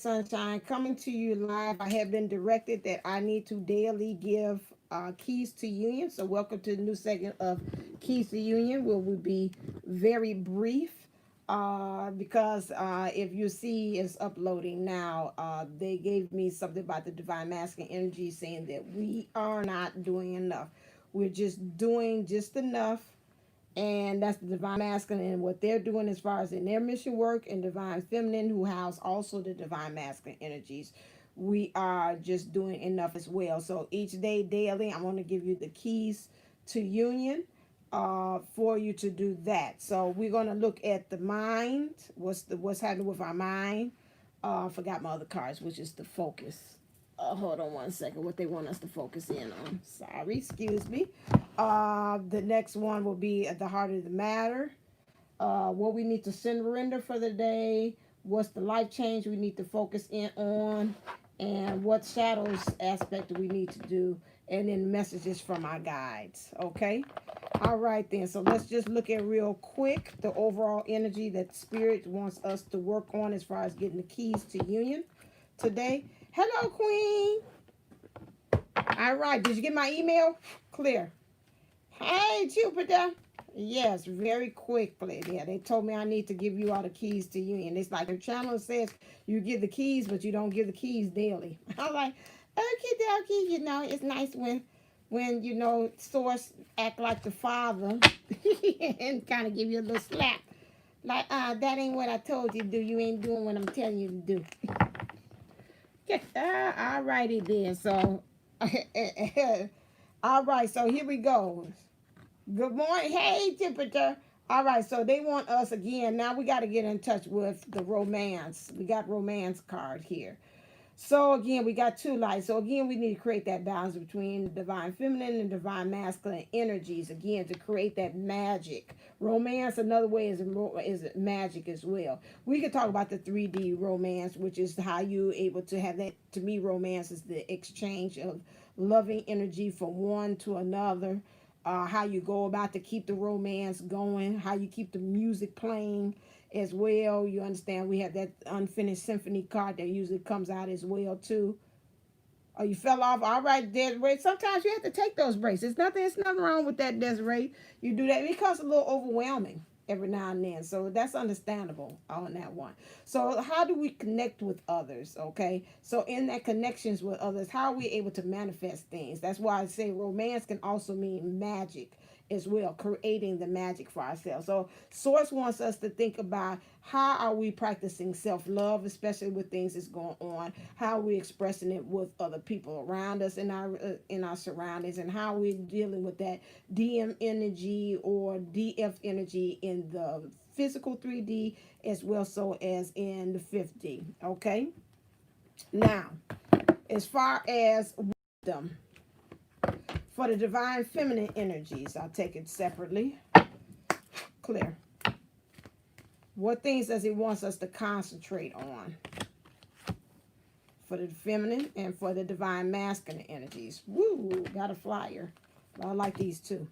Sunshine, coming to you live. I have been directed that I need to daily give keys to union. So, welcome to the new segment of Keys to Union, where we'll be very brief. Because if you see, it's uploading now. They gave me something about the divine masculine energy, saying that we are not doing enough. We're just doing just enough, and that's the divine masculine and what they're doing as far as in their mission work, and divine feminine, who house also the divine masculine energies. We are just doing enough as well. So each day, daily, I'm going to give you the keys to union for you to do that. So we're going to look at the mind. What's happening with our mind? Forgot my other cards, which is the focus. Hold on one second. What they want us to focus in on. Sorry, excuse me. The next one will be at the heart of the matter. What we need to surrender for the day. What's the life change we need to focus in on, and what shadows aspect do we need to do, and then messages from our guides. Okay. All right then. So let's just look at real quick the overall energy that spirit wants us to work on as far as getting the keys to union today. Hello, Queen. All right. Did you get my email? Clear. Hey, Jupiter. Yes, very quickly. Yeah, they told me I need to give you all the keys to union. It's like the channel says you give the keys, but you don't give the keys daily. I'm like, okay, dokie. You know, it's nice when source act like the father and kind of give you a little slap. Like, that ain't what I told you to do. You ain't doing what I'm telling you to do. All righty then. So, all right. So here we go. Good morning. Hey, Jupiter. All right. So they want us again. Now we got to get in touch with the romance. We got romance card here. So again, we got two lights. So again, we need to create that balance between the divine feminine and divine masculine energies. Again, to create that magic. Romance, another way is magic as well. We could talk about the 3D romance, which is how you're able to have that. To me, romance is the exchange of loving energy from one to another. How you go about to keep the romance going, how you keep the music playing as well. You understand we have that unfinished symphony card that usually comes out as well too. Oh, you fell off. All right, Desiree. Sometimes you have to take those breaks. It's nothing wrong with that, Desiree. You do that. It becomes a little overwhelming every now and then. So that's understandable on that one. So how do we connect with others? Okay. So in that connections with others, how are we able to manifest things? That's why I say romance can also mean magic as well, creating the magic for ourselves. So source wants us to think about how are we practicing self-love, especially with things that's going on, how are we expressing it with other people around us in our surroundings, and how we're dealing with that DM energy or DF energy in the physical 3D as well so as in the 5D. Okay. Now, as far as wisdom, for the divine feminine energies, I'll take it separately. Clear. What things does he wants us to concentrate on? For the feminine and for the divine masculine energies. Woo, got a flyer. I like these too.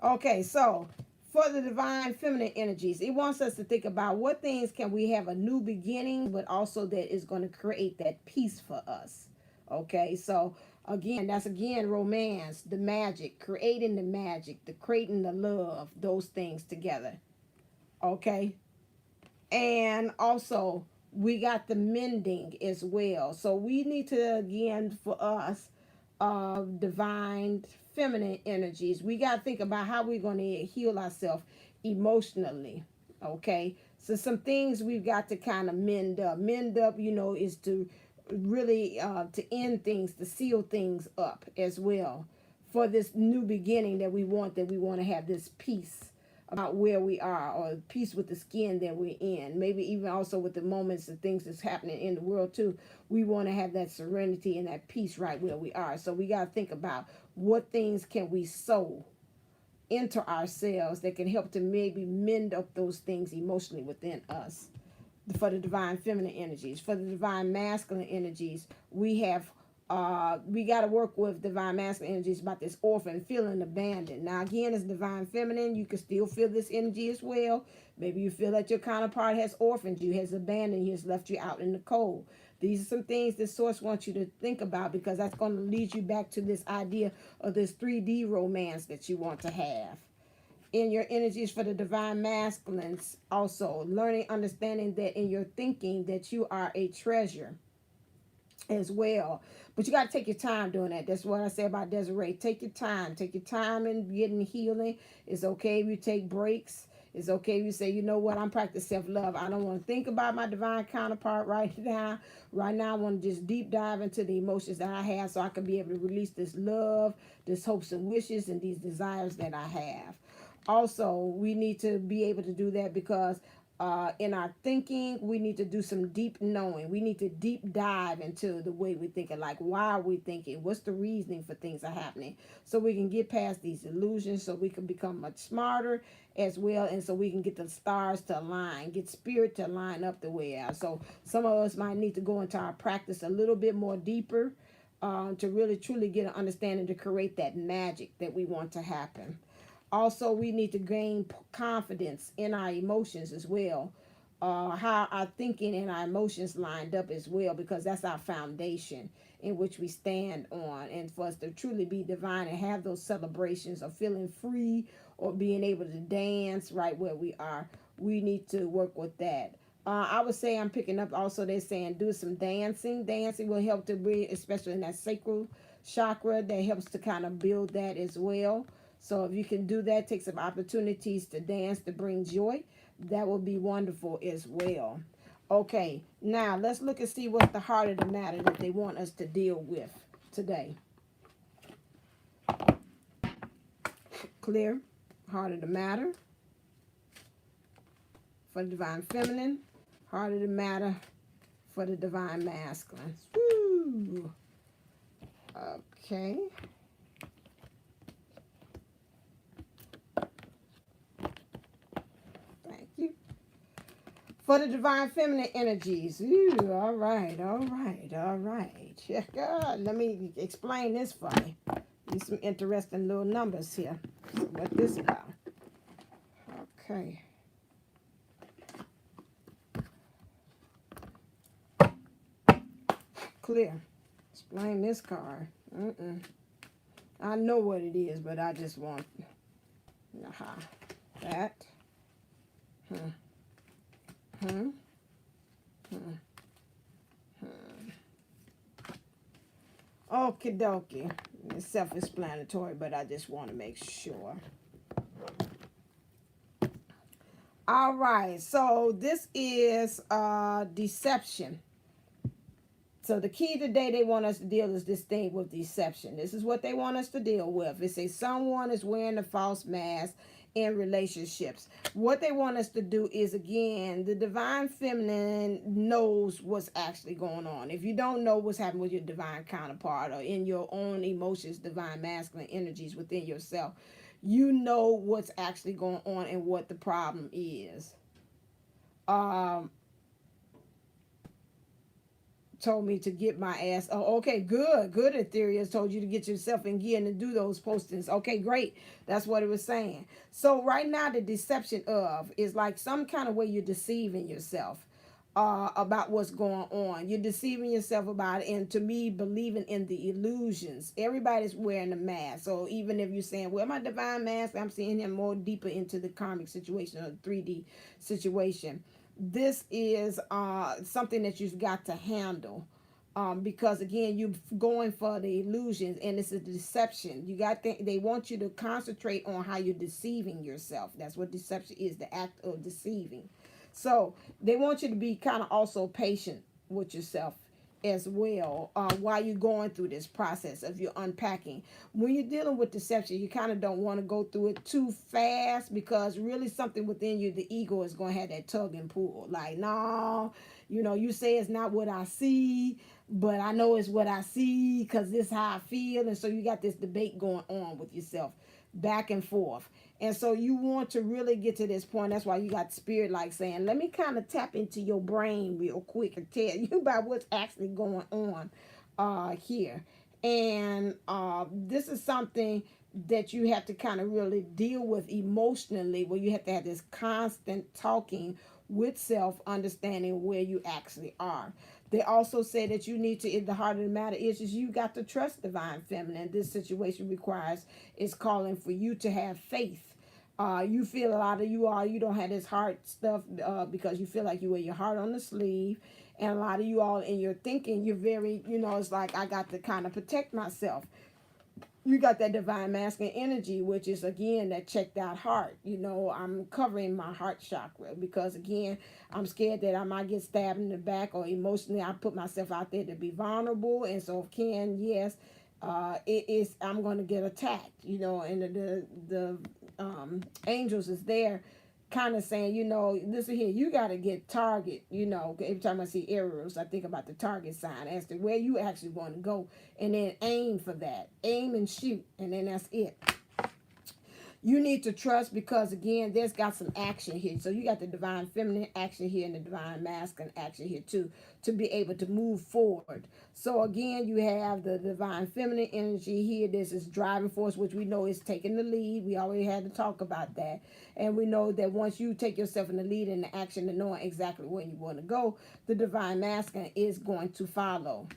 Okay, so for the divine feminine energies, it wants us to think about what things can we have a new beginning, but also that is going to create that peace for us. Okay, so again, that's again romance, the magic, creating the magic, the creating the love, those things together. Okay, and also we got the mending as well. So we need to, again, for us, divine feminine energies, we got to think about how we're going to heal ourselves emotionally. Okay, so some things we've got to kind of mend up. Mend up, is to really to end things, to seal things up as well for this new beginning that we want to have this peace about where we are, or peace with the skin that we're in, maybe even also with the moments and things that's happening in the world too. We want to have that serenity and that peace right where we are. So we got to think about what things can we sow into ourselves that can help to maybe mend up those things emotionally within us. For the divine feminine energies, for the divine masculine energies, we have We got to work with divine masculine energies about this orphan feeling abandoned. Now, again, as divine feminine, you can still feel this energy as well. Maybe you feel that your counterpart has orphaned you, has abandoned you, has left you out in the cold. These are some things the source wants you to think about, because that's going to lead you back to this idea of this 3D romance that you want to have. In your energies for the divine masculines, also learning, understanding that in your thinking that you are a treasure as well. But you got to take your time doing that. That's what I say about Desiree. Take your time. Take your time in getting healing. It's okay if you take breaks. It's okay if you say, you know what, I'm practicing self-love. I don't want to think about my divine counterpart right now. Right now, I want to just deep dive into the emotions that I have, so I can be able to release this love, this hopes and wishes, and these desires that I have. Also, we need to be able to do that because in our thinking, we need to do some deep knowing. We need to deep dive into the way we're thinking. Like, why are we thinking? What's the reasoning for things are happening? So we can get past these illusions, so we can become much smarter as well. And so we can get the stars to align, get spirit to line up the way out. So some of us might need to go into our practice a little bit more deeper to really truly get an understanding to create that magic that we want to happen. Also, we need to gain confidence in our emotions as well. How our thinking and our emotions lined up as well, because that's our foundation in which we stand on. And for us to truly be divine and have those celebrations of feeling free or being able to dance right where we are, we need to work with that. I would say I'm picking up also, they're saying do some dancing. Dancing will help to bring, especially in that sacral chakra, that helps to kind of build that as well. So if you can do that, take some opportunities to dance to bring joy. That will be wonderful as well. Okay, now let's look and see what's the heart of the matter that they want us to deal with today. Clear. Heart of the matter for the divine feminine. Heart of the matter for the divine masculine. Woo. Okay. For the divine feminine energies. Ooh, all right, all right, all right. God, let me explain this for you. These some interesting little numbers here. So what this about? Okay. Clear. Explain this card. I know what it is, but I just want that. Okie dokie. It's self-explanatory, but I just want to make sure. All right, so this is deception. So the key today they want us to deal is this thing with deception. This is what they want us to deal with. It says someone is wearing a false mask in relationships. What they want us to do is, again, the divine feminine knows what's actually going on. If you don't know what's happening with your divine counterpart or in your own emotions, divine masculine energies within yourself, you know what's actually going on and what the problem is. Told me to get my ass. Oh, okay, good. Good. Ethereus told you to get yourself in gear and to do those postings. Okay, great. That's what it was saying. So right now, the deception of is like some kind of way you're deceiving yourself about what's going on. You're deceiving yourself about it, and to me, believing in the illusions. Everybody's wearing a mask. So even if you're saying, well, my divine mask, I'm seeing him more deeper into the karmic situation or the 3D situation. This is something that you've got to handle because, again, you're going for the illusions, and it's a deception. They want you to concentrate on how you're deceiving yourself. That's what deception is, the act of deceiving. So they want you to be kind of also patient with yourself as well while you're going through this process of your unpacking. When you're dealing with deception, you kind of don't want to go through it too fast, because really something within you, the ego, is going to have that tug and pull. Like, no, you say it's not what I see, but I know it's what I see because this is how I feel. And so you got this debate going on with yourself back and forth. And so you want to really get to this point. That's why you got spirit like saying, let me kind of tap into your brain real quick and tell you about what's actually going on here. And this is something that you have to kind of really deal with emotionally, where you have to have this constant talking with self, understanding where you actually are. They also say that you need to, the heart of the matter is you got to trust divine feminine. This situation requires, is calling for you to have faith. You feel a lot of you don't have this heart stuff because you feel like you wear your heart on the sleeve. And a lot of you all in your thinking, you're very, it's like, I got to kind of protect myself. You got that divine masculine energy, which is again that checked out heart. I'm covering my heart chakra because again, I'm scared that I might get stabbed in the back, or emotionally I put myself out there to be vulnerable. And so yes, it is, I'm going to get attacked, and the angels is there kind of saying, listen here, you got to get target, every time I see arrows, I think about the target sign as to where you actually want to go, and then aim for that, aim and shoot, and then that's it. You need to trust because, again, there's got some action here. So you got the divine feminine action here and the divine masculine action here, too, to be able to move forward. So, again, you have the divine feminine energy here. This is driving force, which we know is taking the lead. We already had to talk about that. And we know that once you take yourself in the lead and the action and knowing exactly where you want to go, the divine masculine is going to follow.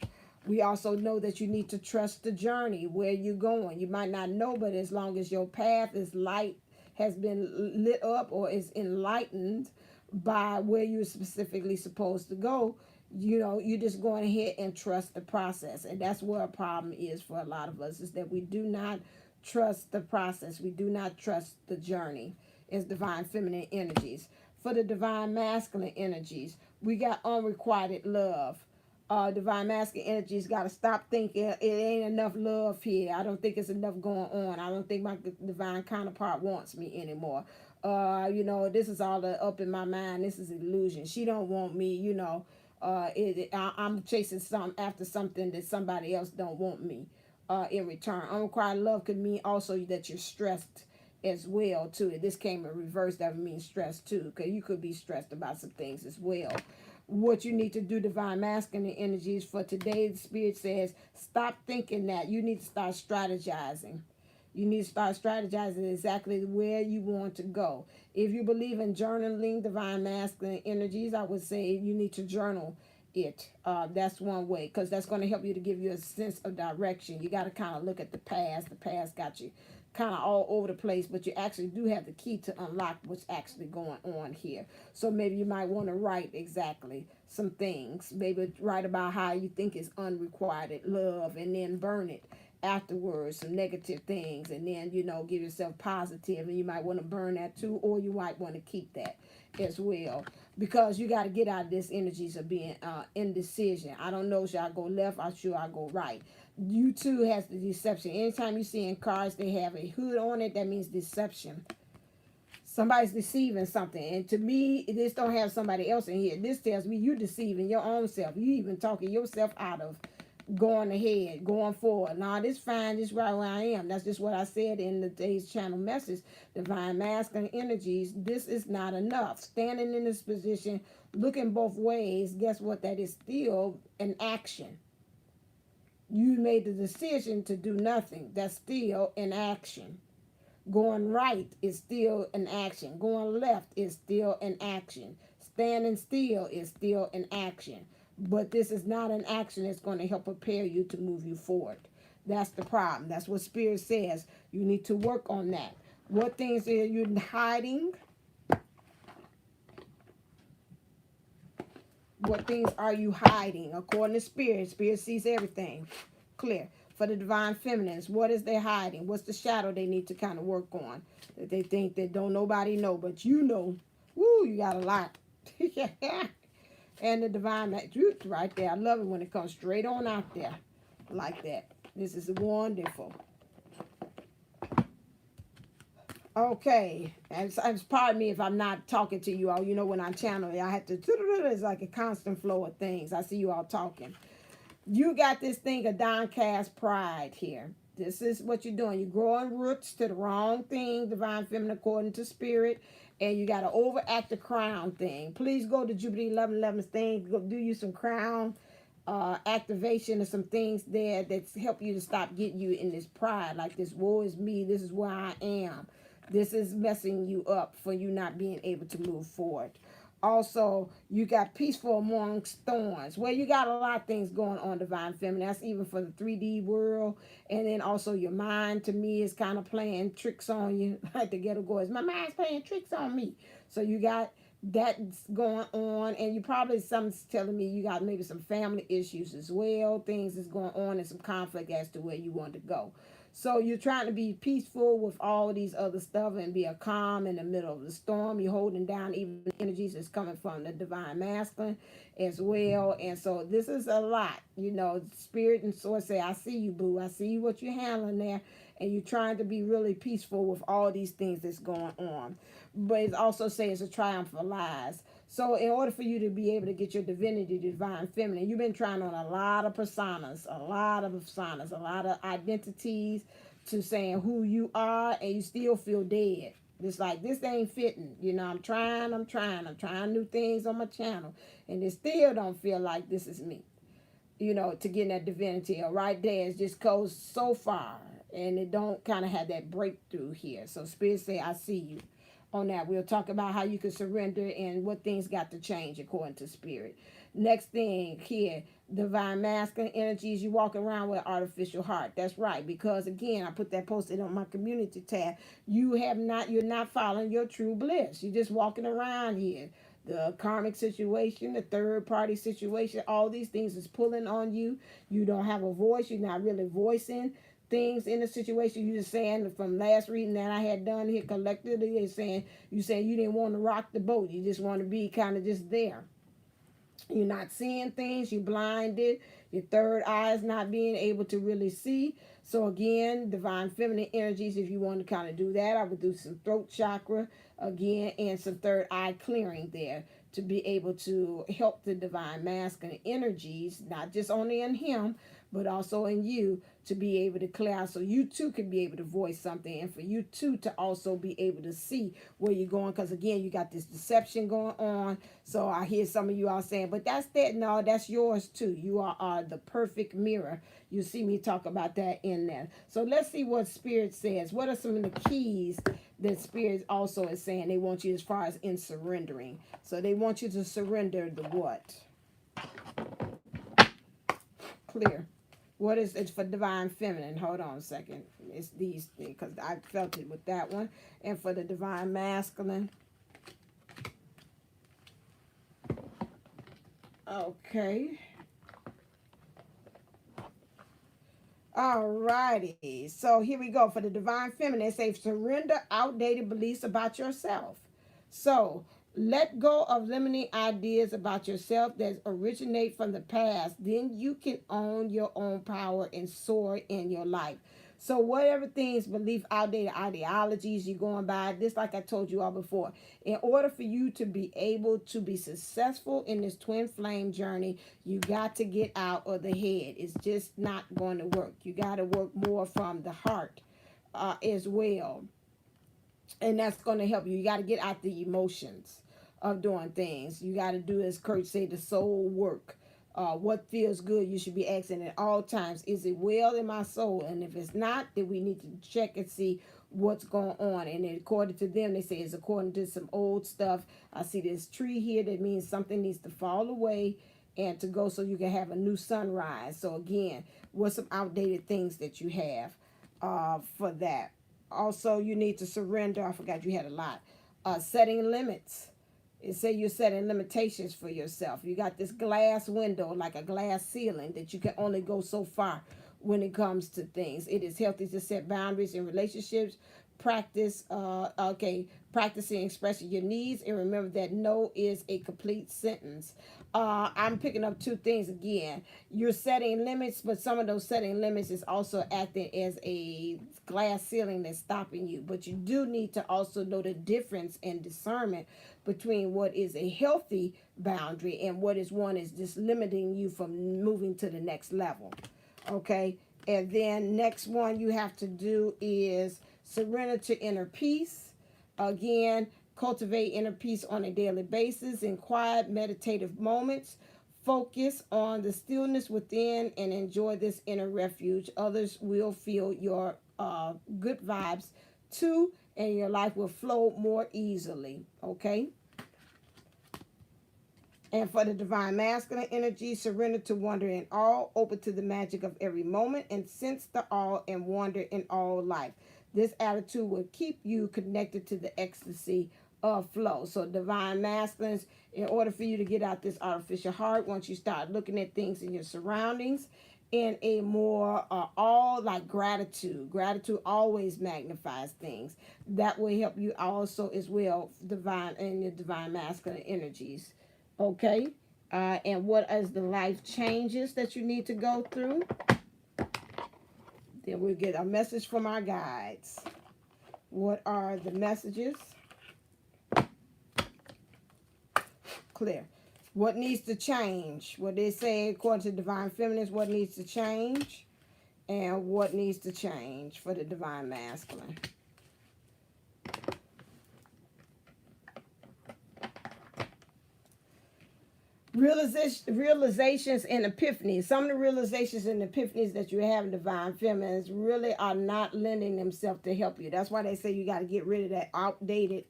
We also know that you need to trust the journey, where you're going. You might not know, but as long as your path is light, has been lit up or is enlightened by where you're specifically supposed to go, you're just going ahead and trust the process. And that's where a problem is for a lot of us, is that we do not trust the process. We do not trust the journey. It's divine feminine energies. For the divine masculine energies, we got unrequited love. Divine masculine energies got to stop thinking it ain't enough love here. I don't think it's enough going on. I don't think my divine counterpart wants me anymore. This is all up in my mind. This is illusion. She don't want me. I'm chasing after something that somebody else don't want me in return. Unrequited love could mean also that you're stressed as well too. This came in reverse. That would mean stress too, because you could be stressed about some things as well. What you need to do, divine masculine energies, for today, the spirit says, stop thinking that. You need to start strategizing. You need to start strategizing exactly where you want to go. If you believe in journaling, divine masculine energies, I would say you need to journal it. That's one way, because that's going to help you to give you a sense of direction. You got to kind of look at the past. The past got you kind of all over the place, but you actually do have the key to unlock what's actually going on here. So maybe you might want to write exactly some things. Maybe write about how you think is unrequited love, and then burn it afterwards, some negative things, and then give yourself positive, and you might want to burn that too, or you might want to keep that as well, because you got to get out of this energies of being indecision. I don't know, should I go left or should I go right? You too has the deception. Anytime you see in cars they have a hood on it, that means deception. Somebody's deceiving something. And to me, this don't have somebody else in here. This tells me you deceiving your own self. You even talking yourself out of going ahead, going forward. Nah, this fine, this right where I am. That's just what I said in the day's channel message. Divine masculine energies, this is not enough. Standing in this position, looking both ways, guess what? That is still an action. You made the decision to do nothing. That's still an action. Going right is still an action. Going left is still an action. Standing still is still an action. But this is not an action that's going to help prepare you to move you forward. That's the problem. That's what Spirit says. You need to work on that. What things are you hiding? What things are you hiding? According to Spirit, Spirit sees everything clear. For the divine feminines, what is they hiding? What's the shadow they need to kind of work on? That they think that don't nobody know, but you know. Woo, you got a lot. And the divine truth right there. I love it when it comes straight on out there like that. This is wonderful. Okay, and pardon me if I'm not talking to you all. When I channel, I have to, it's like a constant flow of things. I see you all talking. You got this thing of downcast pride here. This is what you're doing. You're growing roots to the wrong thing, divine feminine according to Spirit, and you got to overact the crown thing. Please go to Jupiter 1111's thing. Go do you some crown activation of some things there that's help you to stop getting you in this pride, like this woe is me, this is where I am. This is messing you up for you not being able to move forward. Also, you got peaceful amongst thorns. Well, you got a lot of things going on, divine feminine. That's even for the 3D world. And then also your mind, to me, is kind of playing tricks on you. Like the ghetto boys, my mind's playing tricks on me. So you got that's going on, and you probably, something's telling me you got maybe some family issues as well. Things is going on and some conflict as to where you want to go. So you're trying to be peaceful with all these other stuff and be a calm in the middle of the storm. You're holding down even energies that's coming from the divine masculine as well. And so this is a lot. Spirit and source say, I see you, boo. I see what you're handling there. And you're trying to be really peaceful with all these things that's going on. But it also says it's a triumph of lies. So in order for you to be able to get your divinity, divine feminine, you've been trying on a lot of personas, a lot of identities to saying who you are, and you still feel dead. It's like, this ain't fitting. I'm trying new things on my channel, and it still don't feel like this is me. To get in that divinity. Or right there, it just goes so far, and it don't kind of have that breakthrough here. So Spirit say, I see you. On that, we'll talk about how you can surrender and what things got to change according to Spirit. Next thing here, divine masculine energies. You walk around with artificial heart. That's right, because again, I put that posted on my community tab. You're not following your true bliss. You're just walking around here. The karmic situation, the third party situation, all these things is pulling on you. You don't have a voice. You're not really voicing things in the situation. You just saying, from last reading that I had done here collectively, they saying you didn't want to rock the boat. You just want to be kind of just there. You're not seeing things. You're blinded. Your third eye is not being able to really see. So again, divine feminine energies, if you want to kind of do that, I would do some throat chakra again and some third eye clearing there to be able to help the divine masculine energies, not just only in him, but also in you, to be able to clear out, so you too can be able to voice something, and for you too to also be able to see where you're going. Because again, you got this deception going on. So I hear some of you all saying, but that's that. No, that's yours too. You are the perfect mirror. You see me talk about that in there. So let's see what Spirit says. What are some of the keys that Spirit also is saying they want you as far as in surrendering? So they want you to surrender the what? Clear. What is it for divine feminine? Hold on a second. It's these things, because I felt it with that one. And for the divine masculine. Okay. All righty. So here we go. For the divine feminine, it says surrender outdated beliefs about yourself. So let go of limiting ideas about yourself that originate from the past. Then you can own your own power and soar in your life. So whatever things, belief, outdated ideologies you're going by, this like I told you all before, in order for you to be able to be successful in this twin flame journey, you got to get out of the head. It's just not going to work. You got to work more from the heart as well. And that's going to help you. You got to get out the emotions of doing things. You got to do, as Kurt said, the soul work. What feels good, you should be asking at all times, is it well in my soul? And if it's not, then we need to check and see what's going on. And then according to them, they say it's according to some old stuff. I see this tree here that means something needs to fall away and to go so you can have a new sunrise. So again, what's some outdated things that you have for that? Also, you need to surrender. I forgot you had a lot. Setting limits. It say you're setting limitations for yourself. You got this glass window, like a glass ceiling, that you can only go so far when it comes to things. It is healthy to set boundaries in relationships. Practicing expressing your needs, and remember that no is a complete sentence. I'm picking up two things again. You're setting limits, but some of those setting limits is also acting as a glass ceiling that's stopping you. But you do need to also know the difference and discernment between what is a healthy boundary and what is one is just limiting you from moving to the next level. Okay, and then next one you have to do is surrender to inner peace. Again, cultivate inner peace on a daily basis in quiet meditative moments. Focus on the stillness within and enjoy this inner refuge. Others will feel your good vibes too, and your life will flow more easily. Okay? And for the divine masculine energy, surrender to wonder in all, open to the magic of every moment, and sense the awe and wonder in all life. This attitude will keep you connected to the ecstasy of flow. So divine masculines, in order for you to get out this artificial heart, once you start looking at things in your surroundings in a more all like gratitude. Gratitude always magnifies things. That will help you also as well, divine and your divine masculine energies. Okay, and what is the life changes that you need to go through? Then we'll get a message from our guides. What are the messages? Clear. What needs to change? What they say according to divine feminines, what needs to change? And what needs to change for the divine masculine? Realizations and epiphanies. Some of the realizations and epiphanies that you have in divine feminines really are not lending themselves to help you. That's why they say you got to get rid of that outdated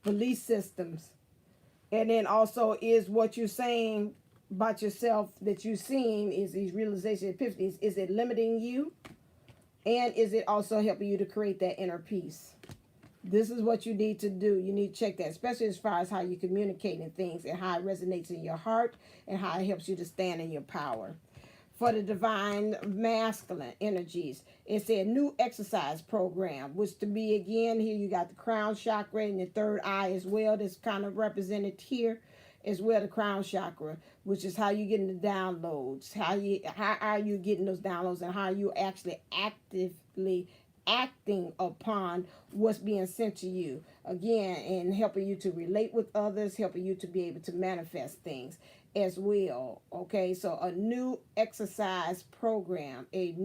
belief systems. And then also is what you're saying about yourself that you're seeing is these realizations, epiphanies. Is it limiting you? And is it also helping you to create that inner peace? This is what you need to do. You need to check that, especially as far as how you communicate in things and how it resonates in your heart and how it helps you to stand in your power. For the divine masculine energies, it's a new exercise program, which to be again, here you got the crown chakra and the third eye as well. That's kind of represented here as well, the crown chakra, which is how you getting the downloads, how are you getting those downloads, and how are you actually actively acting upon what's being sent to you, again, and helping you to relate with others, helping you to be able to manifest things as well. Okay, so a new exercise program, is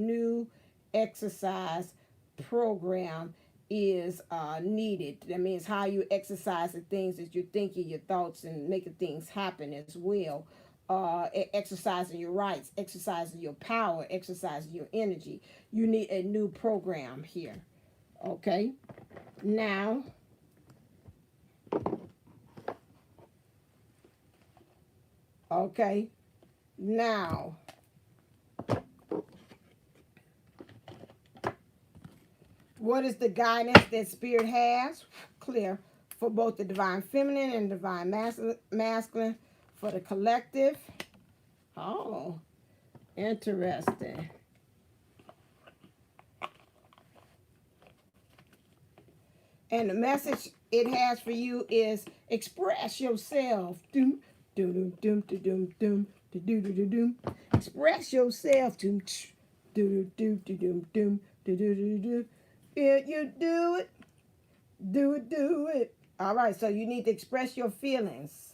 needed. That means how you exercise the things that you're thinking, your thoughts, and making things happen as well. Exercising your rights, exercising your power, exercising your energy. You need a new program here. Okay. Now, what is the guidance that Spirit has? Clear. For both the divine feminine and divine masculine. For the collective. Oh, interesting. And the message it has for you is express yourself. Doom, doom, doom, doom, doom, doom, doom, doom, doom. Express yourself. Doom, doom, doom, doom, doom, doom, doom, doom. If you do it, do it. All right, so you need to express your feelings.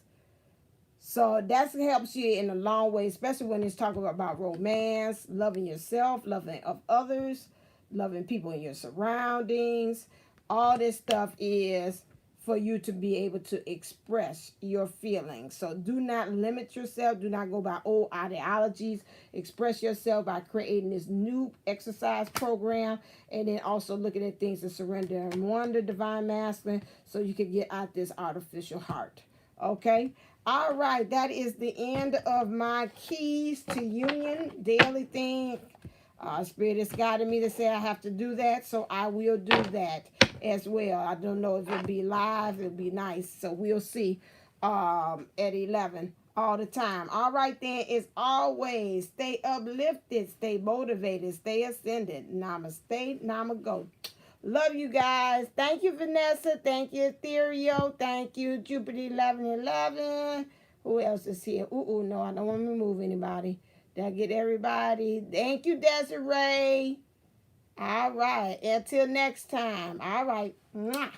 So that helps you in a long way, especially when it's talking about romance, loving yourself, loving of others, loving people in your surroundings. All this stuff is for you to be able to express your feelings. So do not limit yourself. Do not go by old ideologies. Express yourself by creating this new exercise program, and then also looking at things to surrender and wonder, divine masculine, so you can get out this artificial heart. Okay? All right, that is the end of my keys to union daily thing. Spirit has guided me to say I have to do that, so I will do that as well. I don't know if it'll be live. It'll be nice, so we'll see at 11 all the time. All right, then, as always, stay uplifted, stay motivated, stay ascended. Namaste, namago. Love you guys. Thank you, Vanessa. Thank you, Ethereal. Thank you, Jupiter 1111. Who else is here? No, I don't want to remove anybody. Did I get everybody? Thank you, Desiree. All right. Until next time. All right. Mwah.